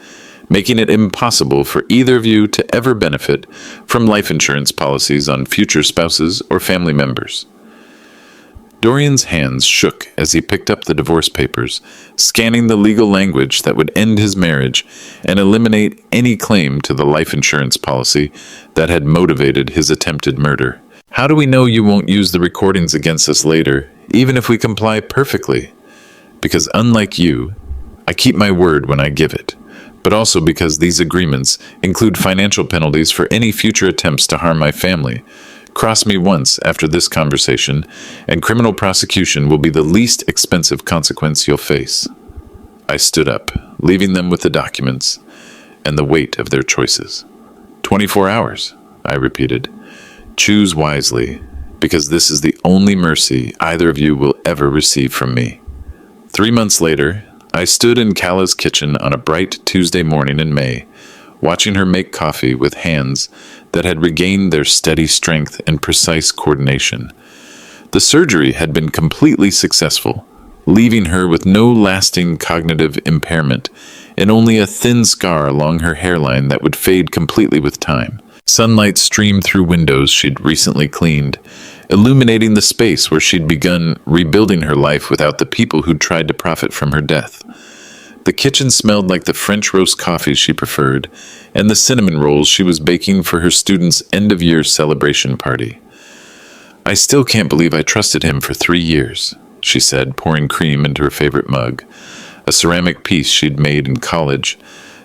making it impossible for either of you to ever benefit from life insurance policies on future spouses or family members. Dorian's hands shook as he picked up the divorce papers, scanning the legal language that would end his marriage and eliminate any claim to the life insurance policy that had motivated his attempted murder. How do we know you won't use the recordings against us later, even if we comply perfectly? Because unlike you, I keep my word when I give it, but also because these agreements include financial penalties for any future attempts to harm my family. Cross me once after this conversation, and criminal prosecution will be the least expensive consequence you'll face. I stood up, leaving them with the documents and the weight of their choices. 24 hours, I repeated. Choose wisely, because this is the only mercy either of you will ever receive from me. 3 months later, I stood in Kala's kitchen on a bright Tuesday morning in May, watching her make coffee with hands that had regained their steady strength and precise coordination. The surgery had been completely successful, leaving her with no lasting cognitive impairment and only a thin scar along her hairline that would fade completely with time. Sunlight streamed through windows she'd recently cleaned, illuminating the space where she'd begun rebuilding her life without the people who'd tried to profit from her death. The kitchen smelled like the French roast coffees she preferred, and the cinnamon rolls she was baking for her students' end-of-year celebration party. I still can't believe I trusted him for 3 years, she said, pouring cream into her favorite mug, a ceramic piece she'd made in college,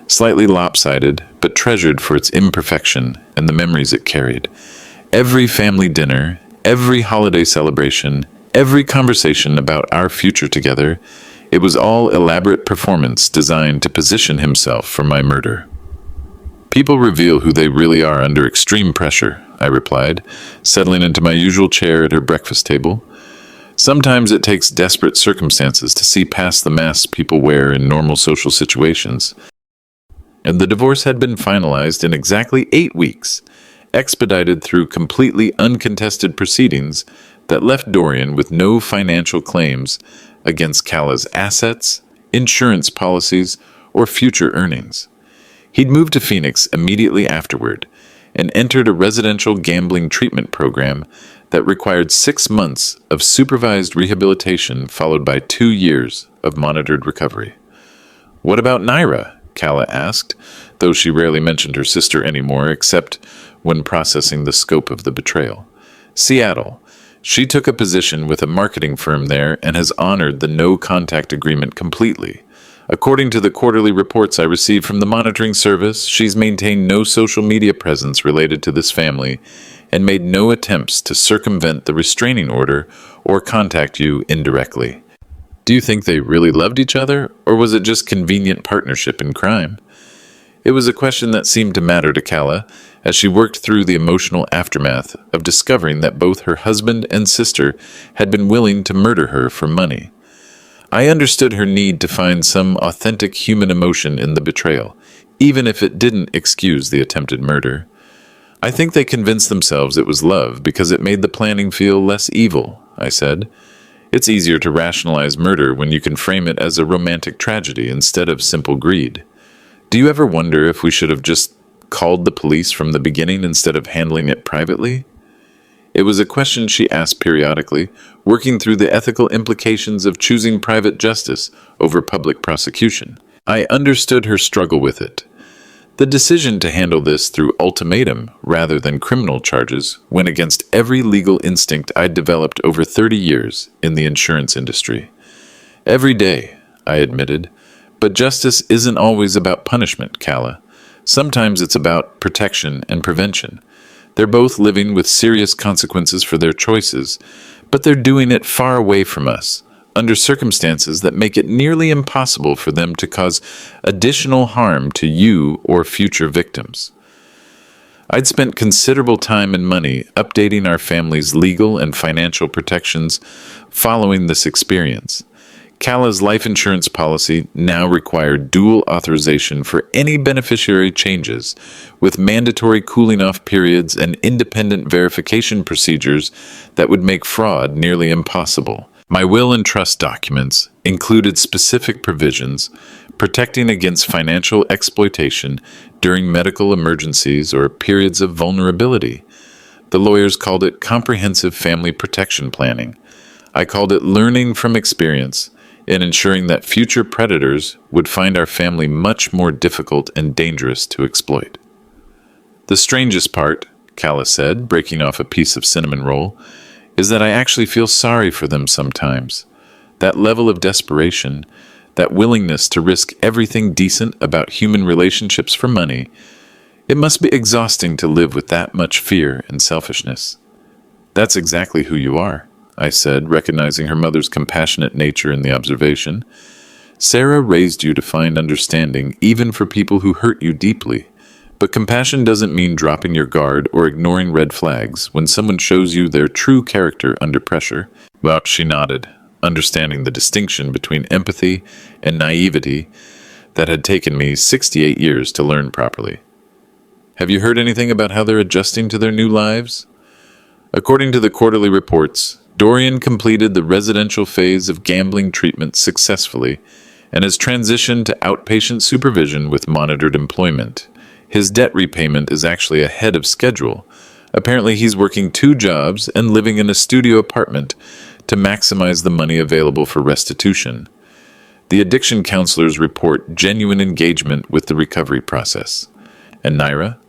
slightly lopsided, but treasured for its imperfection and the memories it carried. Every family dinner, every holiday celebration, every conversation about our future together, it was all elaborate performance designed to position himself for my murder. People reveal who they really are under extreme pressure, I replied, settling into my usual chair at her breakfast table. Sometimes it takes desperate circumstances to see past the masks people wear in normal social situations. And the divorce had been finalized in exactly 8 weeks, expedited through completely uncontested proceedings that left Dorian with no financial claims against Kala's assets, insurance policies, or future earnings. He'd moved to Phoenix immediately afterward and entered a residential gambling treatment program that required 6 months of supervised rehabilitation followed by 2 years of monitored recovery. What about Naira? Kala asked, though she rarely mentioned her sister anymore except when processing the scope of the betrayal. Seattle. She took a position with a marketing firm there and has honored the no-contact agreement completely. According to the quarterly reports I received from the monitoring service, she's maintained no social media presence related to this family and made no attempts to circumvent the restraining order or contact you indirectly. Do you think they really loved each other, or was it just convenient partnership in crime? It was a question that seemed to matter to Calla as she worked through the emotional aftermath of discovering that both her husband and sister had been willing to murder her for money. I understood her need to find some authentic human emotion in the betrayal, even if it didn't excuse the attempted murder. I think they convinced themselves it was love because it made the planning feel less evil, I said. It's easier to rationalize murder when you can frame it as a romantic tragedy instead of simple greed. Do you ever wonder if we should have just called the police from the beginning instead of handling it privately? It was a question she asked periodically, working through the ethical implications of choosing private justice over public prosecution. I understood her struggle with it. The decision to handle this through ultimatum rather than criminal charges went against every legal instinct I'd developed over 30 years in the insurance industry. Every day, I admitted, but justice isn't always about punishment, Calla. Sometimes it's about protection and prevention. They're both living with serious consequences for their choices, but they're doing it far away from us, under circumstances that make it nearly impossible for them to cause additional harm to you or future victims. I'd spent considerable time and money updating our family's legal and financial protections following this experience. Calla's life insurance policy now required dual authorization for any beneficiary changes, with mandatory cooling-off periods and independent verification procedures that would make fraud nearly impossible. My will and trust documents included specific provisions protecting against financial exploitation during medical emergencies or periods of vulnerability. The lawyers called it comprehensive family protection planning. I called it learning from experience in ensuring that future predators would find our family much more difficult and dangerous to exploit. The strangest part, Calla said, breaking off a piece of cinnamon roll, is that I actually feel sorry for them sometimes. That level of desperation, that willingness to risk everything decent about human relationships for money, it must be exhausting to live with that much fear and selfishness. That's exactly who you are, I said, recognizing her mother's compassionate nature in the observation. Sarah raised you to find understanding even for people who hurt you deeply. But compassion doesn't mean dropping your guard or ignoring red flags when someone shows you their true character under pressure. Well, she nodded, understanding the distinction between empathy and naivety that had taken me 68 years to learn properly. Have you heard anything about how they're adjusting to their new lives? According to the quarterly reports, Dorian completed the residential phase of gambling treatment successfully and has transitioned to outpatient supervision with monitored employment. His debt repayment is actually ahead of schedule. Apparently, he's working 2 jobs and living in a studio apartment to maximize the money available for restitution. The addiction counselors report genuine engagement with the recovery process. And Naira?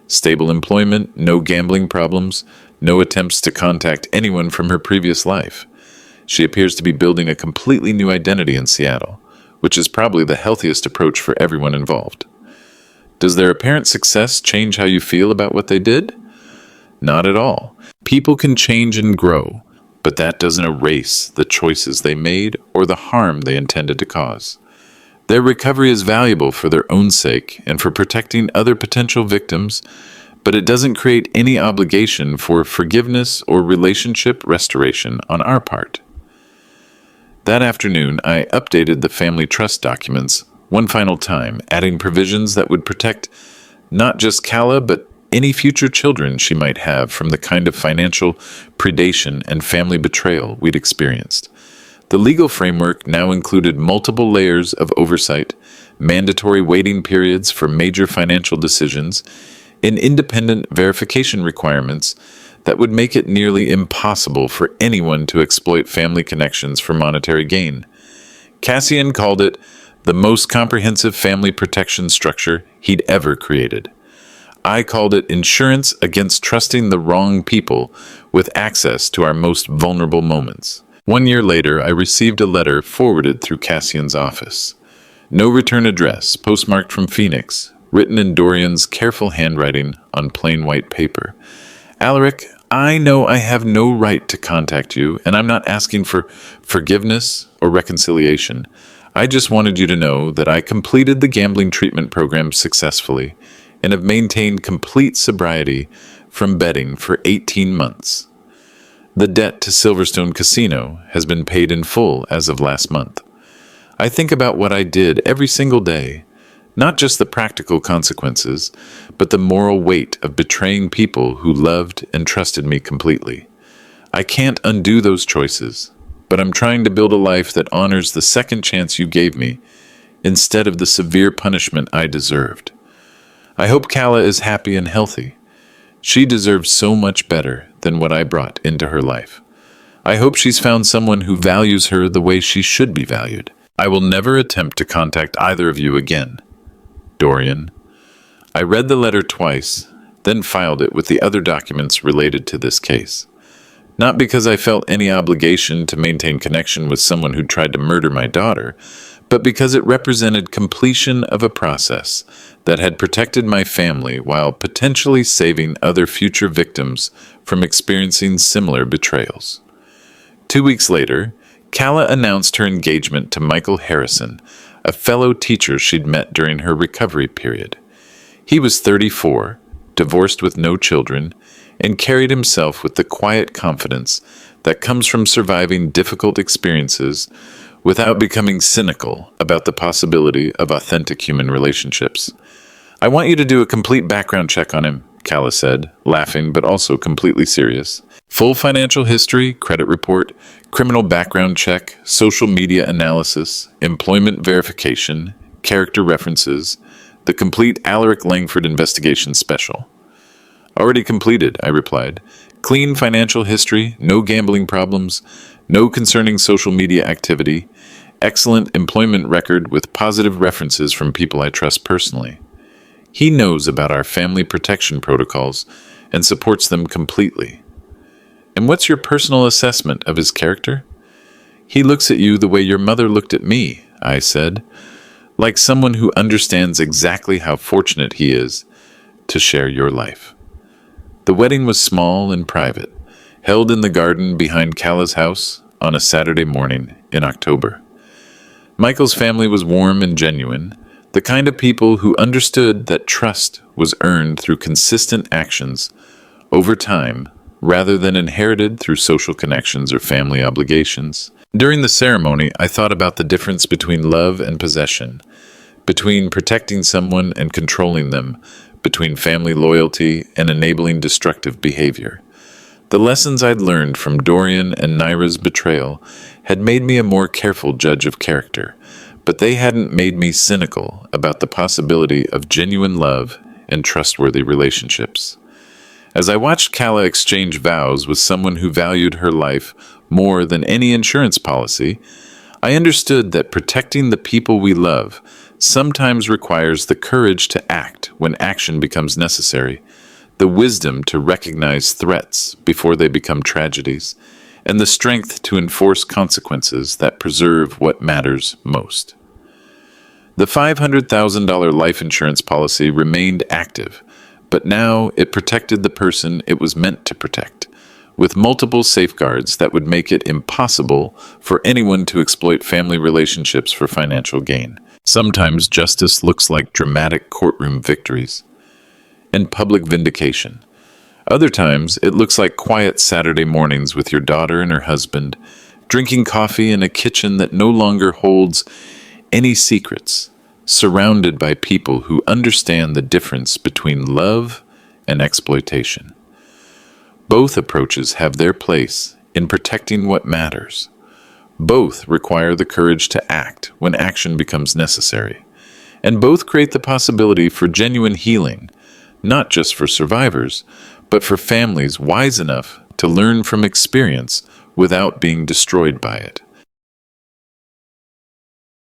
Stable employment, no gambling problems, no attempts to contact anyone from her previous life. She appears to be building a completely new identity in Seattle, which is probably the healthiest approach for everyone involved. Does their apparent success change how you feel about what they did? Not at all. People can change and grow, but that doesn't erase the choices they made or the harm they intended to cause. Their recovery is valuable for their own sake and for protecting other potential victims, but it doesn't create any obligation for forgiveness or relationship restoration on our part. That afternoon, I updated the family trust documents one final time, adding provisions that would protect not just Calla, but any future children she might have from the kind of financial predation and family betrayal we'd experienced. The legal framework now included multiple layers of oversight, mandatory waiting periods for major financial decisions, and independent verification requirements that would make it nearly impossible for anyone to exploit family connections for monetary gain. Cassian called it the most comprehensive family protection structure he'd ever created. I called it insurance against trusting the wrong people with access to our most vulnerable moments. 1 year later, I received a letter forwarded through Cassian's office. No return address, postmarked from Phoenix, written in Dorian's careful handwriting on plain white paper. Alaric, I know I have no right to contact you, and I'm not asking for forgiveness or reconciliation. I just wanted you to know that I completed the gambling treatment program successfully and have maintained complete sobriety from betting for 18 months. The debt to Silverstone Casino has been paid in full as of last month. I think about what I did every single day, not just the practical consequences, but the moral weight of betraying people who loved and trusted me completely. I can't undo those choices, but I'm trying to build a life that honors the second chance you gave me instead of the severe punishment I deserved. I hope Kala is happy and healthy. She deserves so much better than what I brought into her life. I hope she's found someone who values her the way she should be valued. I will never attempt to contact either of you again. Dorian. I read the letter twice, then filed it with the other documents related to this case. Not because I felt any obligation to maintain connection with someone who tried to murder my daughter, but because it represented completion of a process that had protected my family while potentially saving other future victims from experiencing similar betrayals. 2 weeks later, Kala announced her engagement to Michael Harrison, a fellow teacher she'd met during her recovery period. He was 34, divorced with no children, and carried himself with the quiet confidence that comes from surviving difficult experiences without becoming cynical about the possibility of authentic human relationships. I want you to do a complete background check on him, Kala said, laughing but also completely serious. Full financial history, credit report, criminal background check, social media analysis, employment verification, character references, the complete Alaric Langford investigation special. Already completed, I replied. Clean financial history, no gambling problems, no concerning social media activity, excellent employment record with positive references from people I trust personally. He knows about our family protection protocols and supports them completely. And what's your personal assessment of his character? He looks at you the way your mother looked at me, I said, like someone who understands exactly how fortunate he is to share your life. The wedding was small and private, held in the garden behind Kala's house on a Saturday morning in October. Michael's family was warm and genuine, the kind of people who understood that trust was earned through consistent actions over time rather than inherited through social connections or family obligations. During the ceremony, I thought about the difference between love and possession, between protecting someone and controlling them, between family loyalty and enabling destructive behavior. The lessons I'd learned from Dorian and Naira's betrayal had made me a more careful judge of character, but they hadn't made me cynical about the possibility of genuine love and trustworthy relationships. As I watched Kala exchange vows with someone who valued her life more than any insurance policy, I understood that protecting the people we love sometimes requires the courage to act when action becomes necessary, the wisdom to recognize threats before they become tragedies, and the strength to enforce consequences that preserve what matters most. The $500,000 life insurance policy remained active, but now it protected the person it was meant to protect, with multiple safeguards that would make it impossible for anyone to exploit family relationships for financial gain. Sometimes justice looks like dramatic courtroom victories and public vindication. Other times, it looks like quiet Saturday mornings with your daughter and her husband, drinking coffee in a kitchen that no longer holds any secrets, surrounded by people who understand the difference between love and exploitation. Both approaches have their place in protecting what matters. Both require the courage to act when action becomes necessary, and both create the possibility for genuine healing, not just for survivors, but for families wise enough to learn from experience without being destroyed by it.